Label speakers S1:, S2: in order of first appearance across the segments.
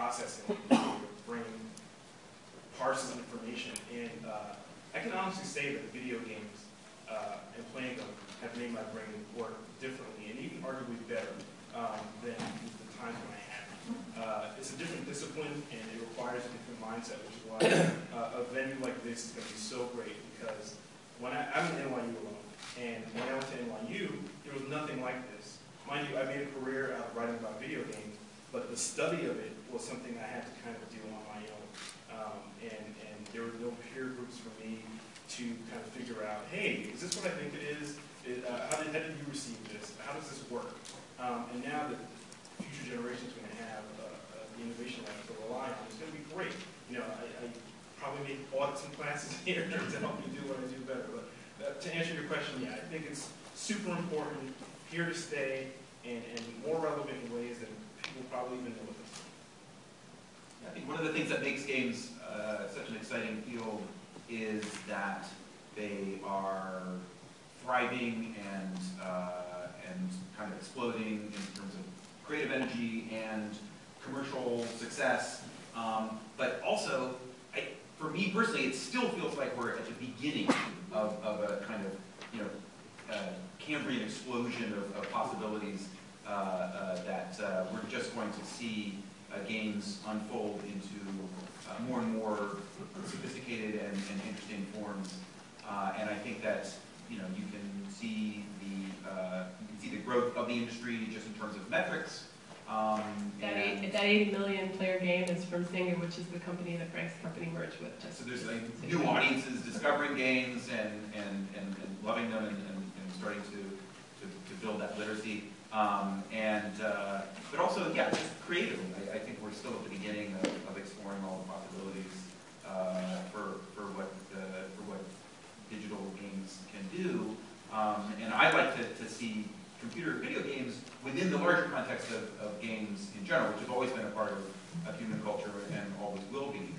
S1: processing the brain parses information. And I can honestly say that video games and playing them have made my brain work differently and even arguably better than the times when I hadn't. It's a different discipline and it requires a different mindset, which is why a venue like this is going to be so great, because when I'm in NYU alone, and when I went to NYU, there was nothing like this. Mind you, I made a career out of writing about video games, but the study of it was something I had to kind of do on my own. And there were no peer groups for me to kind of figure out, hey, is this what I think it is? How did you receive this? How does this work? And now that future generations are going to have the innovation lab to rely on, it's going to be great. You know, I probably make audits and classes here to help me do what I do better. But to answer your question, yeah, I think it's super important, here to stay, and more relevant in ways that people probably even know at this point.
S2: I think one of the things that makes games such an exciting field is that they are thriving and kind of exploding in terms of creative energy and commercial success. But also, for me personally, it still feels like we're at the beginning of a kind of Cambrian explosion of possibilities that we're just going to see games unfold into more and more sophisticated and interesting forms. And I think that you can see the growth of the industry just in terms of metrics.
S3: That 80 million player game is from Zynga, which is the company that Frank's company merged with.
S2: So there's new audiences discovering games and loving them and starting to build that literacy. But also, yeah, just creatively, I think we're still at the beginning of exploring all the possibilities for what digital games can do. And I'd like to see computer video games within the larger context of games in general, which have always been a part of human culture and always will be.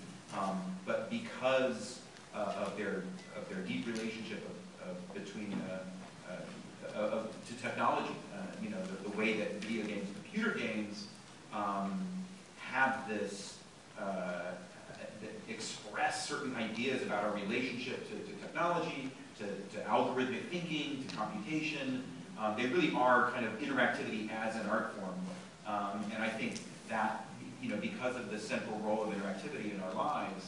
S2: But because of their deep relationship between to technology, the way that video games, computer games, have this express certain ideas about our relationship to technology, to algorithmic thinking, to computation. They really are kind of interactivity as an art form. And I think that, because of the central role of interactivity in our lives,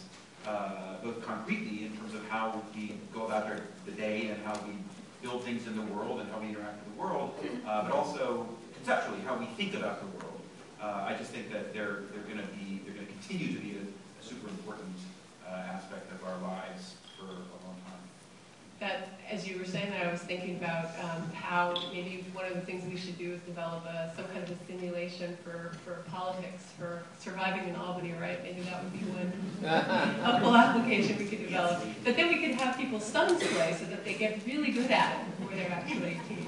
S2: both concretely in terms of how we go about the day and how we build things in the world and how we interact with the world, but also conceptually how we think about the world. I just think that they're going to continue to be a super important aspect of our lives for a long time.
S3: That, as you were saying that, I was thinking about how maybe one of the things we should do is develop some kind of a simulation for politics, for surviving in Albany, right? Maybe that would be one helpful application we could develop. But then we could have people's sons play so that they get really good at it before they're actually 18.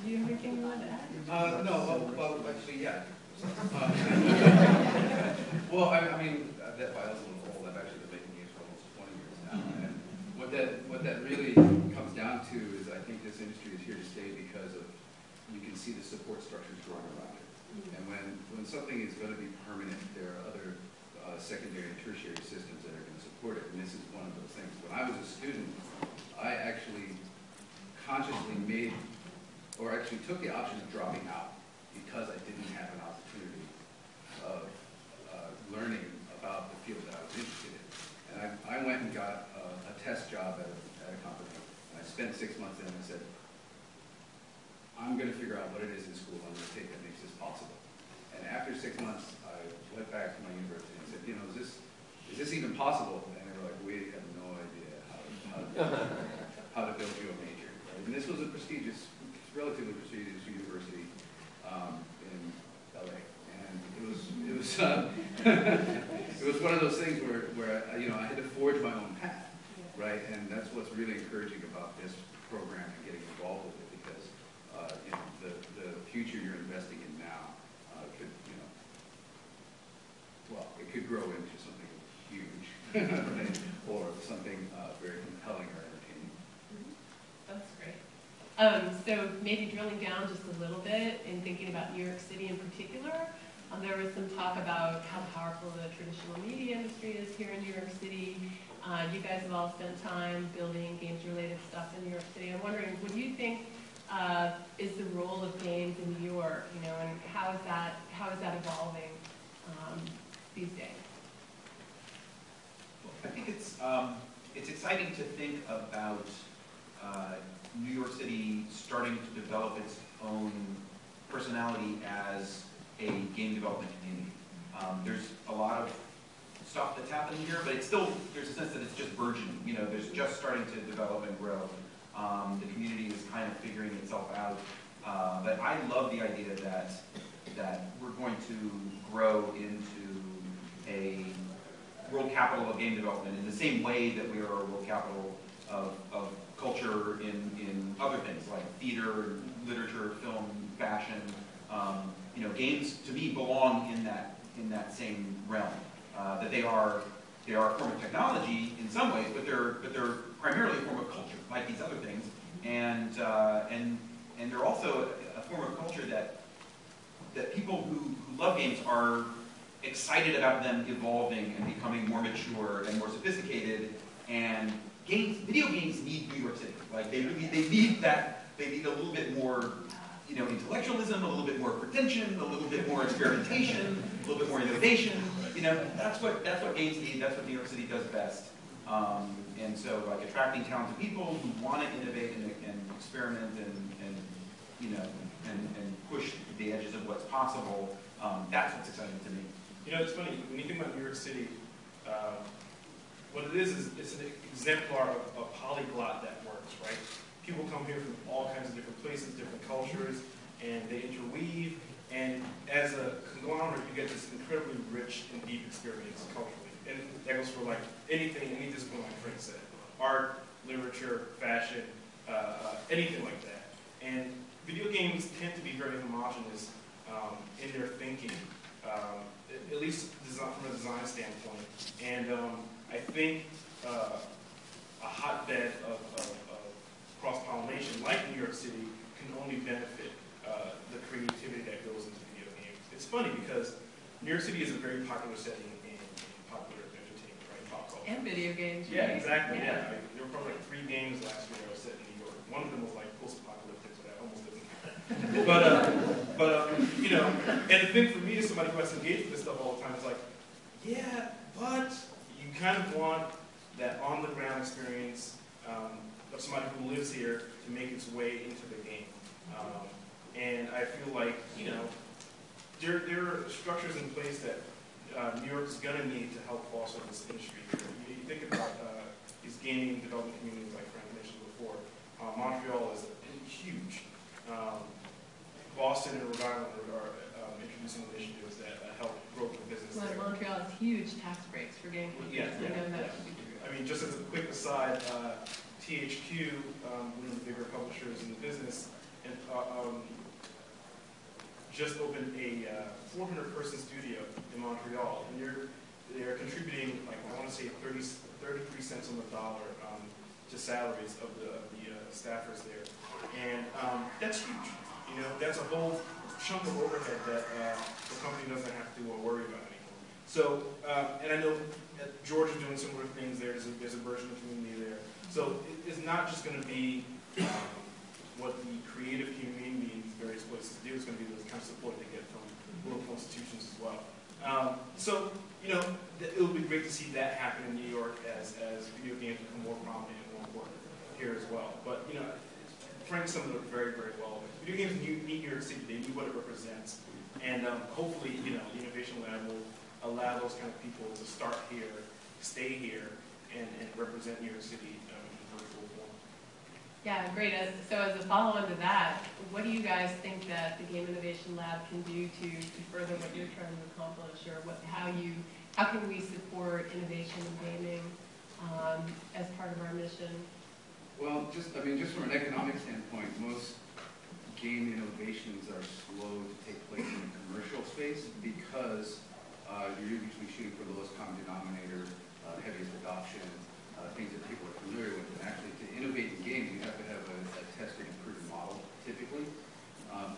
S3: Do you have anything you want to add?
S4: No, well, actually, yeah. Well, I mean, that file's a little old. I've actually been making games for almost 20 years now. And what that really comes down to is I think this industry is here to stay because you can see the support structures growing around it. And when something is going to be permanent, there are other secondary and tertiary systems that are going to support it. And this is one of those things. When I was a student, I actually consciously actually took the option of dropping out because I didn't have an opportunity of learning about the field that I was interested in. And I went and got a test job at a company. And I spent 6 months there and I said, I'm going to figure out what it is in school I'm going to take that makes this possible. And after 6 months, I went back to my university and said, is this even possible? And they were like, we have no idea how to build you a major. Right? And this was a relatively prestigious university in LA. And it was one of those things where I had to forge my own path, right? And that's what's really encouraging about this program and getting involved with it, because the future you're investing in now could grow into something huge, right? Or something very compelling or entertaining.
S3: That's great. So maybe drilling down just a little bit and thinking about New York City in particular, There was some talk about how powerful the traditional media industry is here in New York City. You guys have all spent time building games-related stuff in New York City. I'm wondering, what do you think is the role of games in New York, and how is that evolving these days?
S2: Well, I think it's exciting to think about New York City starting to develop its own personality as a game development community. There's a lot of stuff that's happening here, but it's still, there's a sense that it's just burgeoning. There's just starting to develop and grow. The community is kind of figuring itself out. But I love the idea that we're going to grow into a world capital of game development in the same way that we are a world capital of culture in other things like theater, literature, film, fashion. Games to me belong in that same realm. That they are a form of technology in some ways, but they're primarily a form of culture, like these other things, and they're also a form of culture that people who love games are excited about them evolving and becoming more mature and more sophisticated. And video games need New York City. Like they need that. They need a little bit more, intellectualism, a little bit more pretension, a little bit more experimentation, a little bit more innovation. That's what games need. That's what New York City does best. And so, like attracting talented people who want to innovate and experiment and push the edges of what's possible. That's what's exciting to me.
S1: It's funny when you think about New York City. What it is it's an exemplar of a polyglot that works, right? People come here from all kinds of different places, different cultures, and they interweave. And as a conglomerate, you get this incredibly rich and deep experience culturally. And that goes for like any discipline, like Frank said, art, literature, fashion, anything like that. And video games tend to be very homogenous in their thinking, at least from a design standpoint. And I think a hotbed of cross-pollination like New York City can only benefit the creativity that goes into video games. It's funny because New York City is a very popular setting in popular entertainment, right? Pop culture.
S3: And video games.
S1: Yeah, exactly. Yeah. There were probably like 3 games last year that were set in New York. One of them was like post-apocalyptic, so that almost doesn't count. And the thing for me is somebody who has engaged with this stuff all the time is like, yeah, but you kind of want that on-the-ground experience of somebody who lives here to make its way into the game. And I feel like, there are structures in place that New York is going to need to help foster this industry. You think about these gaming development communities like Frank mentioned before. Montreal is huge. Boston and Rhode Island are introducing initiatives that help grow the business there.
S3: Montreal has huge tax breaks for game companies.
S1: Yeah.
S3: I know that to be true.
S1: I mean, just as a quick aside, THQ, one of the bigger publishers in the business, and just opened a 400-person studio in Montreal, and they're contributing, like I want to say 33 cents on the dollar to salaries of the staffers there, and that's huge. That's a whole chunk of overhead that the company doesn't have to worry about anymore. So, and I know George is doing similar things there. There's a version of community there. So it's not just going to be what the creative community in these various places do. It's going to be the kind of support they get from local institutions as well. So, it would be great to see that happen in New York as video games become more prominent and more important here as well. But, Frank summed it up very, very well. Video games need New York City. They need what it represents. And hopefully, the Innovation Lab will allow those kind of people to start here, stay here, and represent New York City in virtual form.
S3: Yeah, great. So as a follow-on to that, what do you guys think that the Game Innovation Lab can do to further what you're trying to accomplish, or how can we support innovation in gaming as part of our mission?
S4: Well, just from an economic standpoint, most game innovations are slow to take place in the commercial space because you're usually shooting for the lowest common denominator, heaviest adoption, things that people are familiar with. And actually, to innovate in games, you have to have a tested and proven model, typically,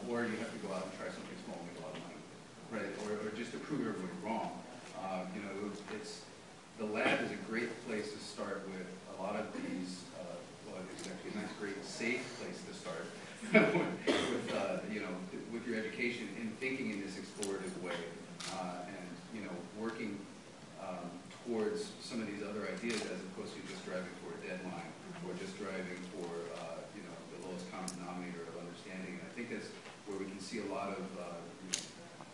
S4: or you have to go out and try something small and make a lot of money, right? Or just to prove everybody wrong, you know, the lab is a great place to start with a lot of these, well, it's actually a nice, great, safe place to start with, you know, with your education in thinking in this explorative way, and, you know, working towards some of these other ideas as opposed to just driving for a deadline or just driving for, you know, the lowest common denominator of understanding. And I think that's where we can see a lot of, you know,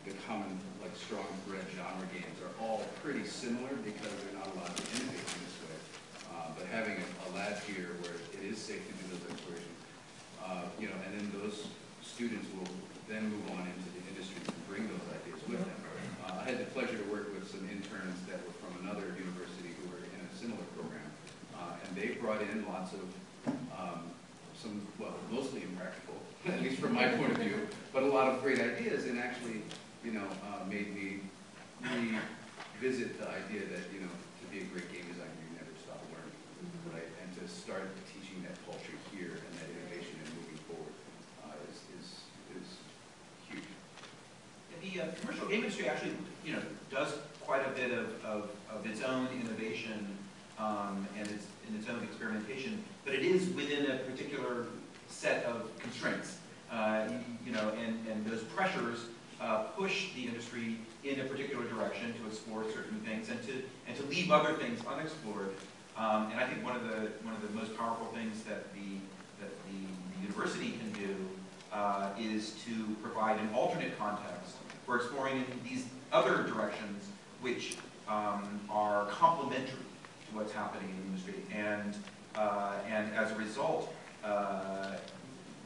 S4: the common, like, strong bred genre games are all pretty similar because they're not allowed to innovate in this way. But having a lab here where it is safe to do those explorations, you know, and then those students will then move on into the industry and bring those ideas with them. I had the pleasure to work with some interns that were from another university who were in a similar program, and they brought in lots of some, well, mostly impractical, at least from my point of view, but a lot of great ideas, and actually, you know, made me revisit the idea that, you know, to be a great game designer, you never stop learning, right? And to start teaching that culture here and that innovation and moving forward is huge.
S2: The commercial game industry actually, you know, does quite a bit of its own innovation and its own experimentation, but it is within a particular set of constraints, you know, and those pressures push the industry in a particular direction to explore certain things and to leave other things unexplored. And I think one of the most powerful things that the university can do is to provide an alternate context for exploring in these other directions which are complementary to what's happening in the industry, and as a result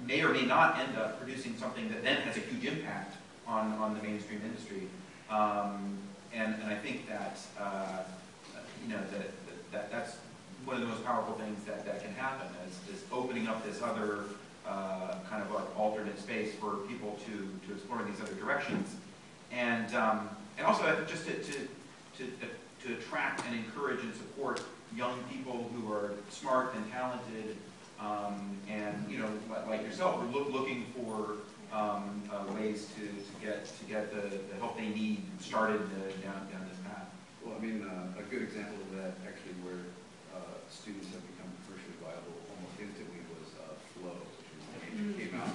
S2: may or may not end up producing something that then has a huge impact on the mainstream industry. And I think that you know, that's one of the most powerful things that can happen is opening up this other kind of like alternate space for people to explore in these other directions, and also I think just to attract and encourage and support young people who are smart and talented, and you know, like yourself, are looking for ways to get the help they need started down this path.
S4: Well, I mean, a good example of that actually where students have become commercially viable almost instantly was Flow, which is a game that came out,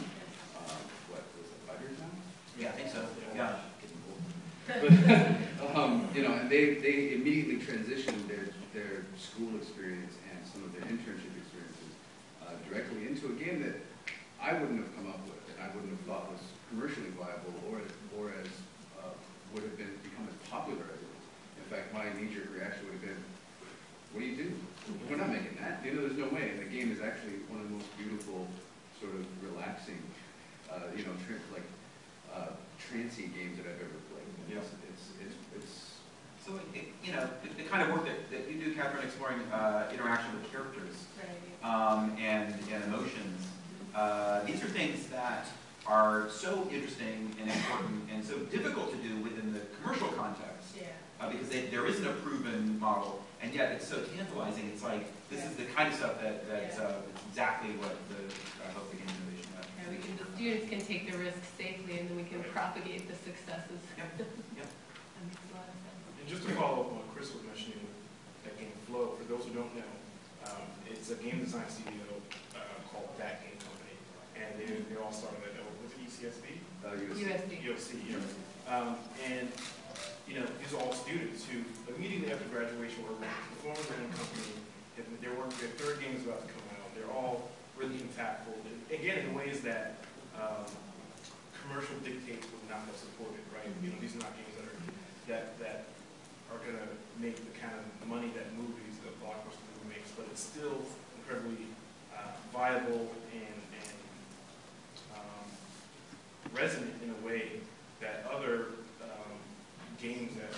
S4: what, was it 5 years now?
S2: Yeah, I think so. Yeah.
S4: But, you know, and they immediately transitioned their school experience and some of their internship experiences directly into a game that I wouldn't have come up with, and I wouldn't have thought was commercially viable or as would have become as popular as it is. In fact, my knee-jerk reaction would have been, what do you do? We're not making that. You know, there's no way. And the game is actually one of the most beautiful, sort of relaxing, you know, trancey games that I've ever played. And it's
S2: So, you know, the kind of work that you do, Katherine, exploring interaction with characters and emotions, these are things that are so interesting and important and so difficult to do within the commercial context, because there isn't a proven model, and yet it's so tantalizing. It's like, this is the kind of stuff that's exactly what I hope the game innovation does.
S3: Yeah, the students can take the risks safely, and then we can propagate the successes.
S2: Yep. Yep.
S3: That makes a lot of sense.
S1: And just to follow up on what Chris was mentioning, that game Flow, for those who don't know, it's a game design studio called That Game Company, and they all started at ECSB? USD. Yeah. And you know, these are all students who immediately after graduation were performing their own company. Their third game is about to come out. They're all really impactful. Again, in ways that commercial dictates would not have supported, right? You know, these are not games that are going to make the kind of money that movies, the blockbuster movie makes, but it's still incredibly viable and resonant in a way that other games that